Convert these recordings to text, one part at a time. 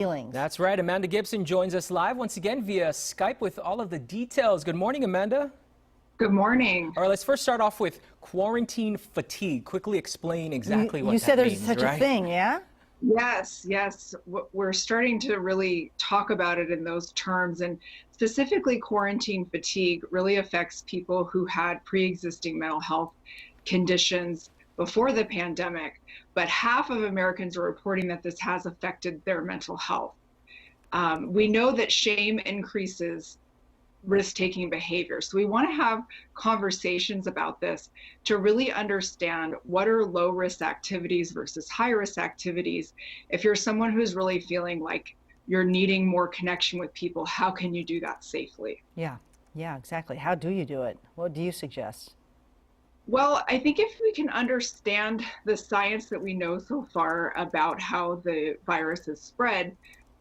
feelings. That's right. Amanda Gibson joins us live once again via Skype with all of the details. Good morning, Amanda. Good morning. All right, let's first start off with quarantine fatigue. Quickly explain exactly what you that said there's means, such right? a thing, yeah? Yes. We're starting to really talk about it in those terms. And specifically, quarantine fatigue really affects people who had pre-existing mental health conditions before the pandemic. But half of Americans are reporting that this has affected their mental health. We know that shame increases risk-taking behavior. So we want to have conversations about this to really understand what are low-risk activities versus high-risk activities. If you're someone who's really feeling like you're needing more connection with people, how can you do that safely? Yeah, exactly. How do you do it? What do you suggest? Well, I think if we can understand the science that we know so far about how the virus is spread,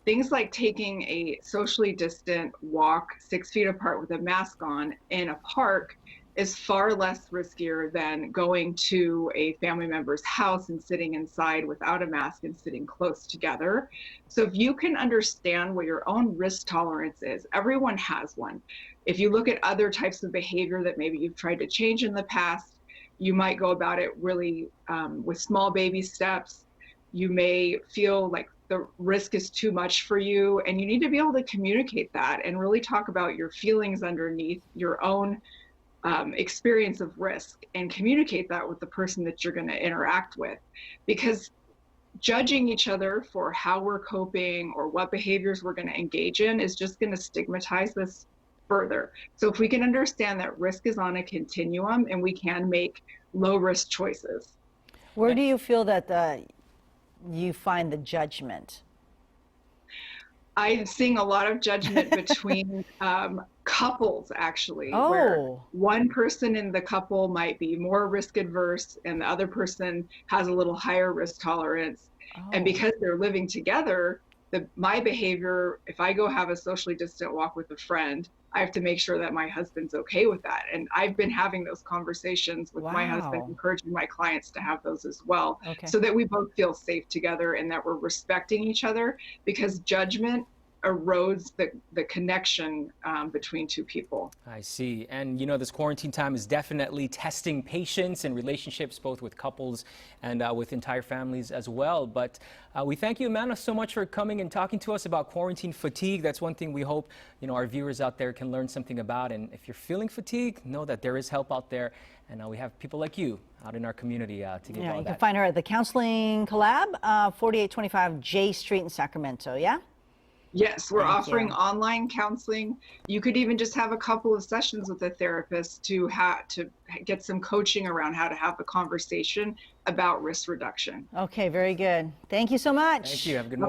things like taking a socially distant walk 6 feet apart with a mask on in a park is far less riskier than going to a family member's house and sitting inside without a mask and sitting close together. So if you can understand what your own risk tolerance is, everyone has one. If you look at other types of behavior that maybe you've tried to change in the past, you might go about it really with small baby steps. You may feel like the risk is too much for you, and you need to be able to communicate that and really talk about your feelings underneath your own experience of risk and communicate that with the person that you're going to interact with. Because judging each other for how we're coping or what behaviors we're going to engage in is just going to stigmatize this further. So if we can understand that risk is on a continuum and we can make low risk choices. Where do you feel that you find the judgment? I'm seeing a lot of judgment between couples, actually, where Oh, one person in the couple might be more risk adverse and the other person has a little higher risk tolerance. And oh, because they're living together, my behavior, if I go have a socially distant walk with a friend, I have to make sure that my husband's okay with that. And I've been having those conversations with my husband, wow. encouraging my clients to have those as well, Okay. so that we both feel safe together and that we're respecting each other, because judgment erodes the connection between two people. I see. And you know, this quarantine time is definitely testing patience and relationships, both with couples and with entire families as well. But we thank you, Amanda, so much for coming and talking to us about quarantine fatigue. That's one thing we hope, our viewers out there can learn something about. And if you're feeling fatigue, know that there is help out there. And we have people like you out in our community to give all You that. can find her at the Counseling Collab, 4825 J Street in Sacramento, yeah? Yes, we're Thank offering you. online counseling. You could even just have a couple of sessions with a therapist to get some coaching around how to have a conversation about risk reduction. Okay, very good. Thank you so much. Thank you. Have a good morning.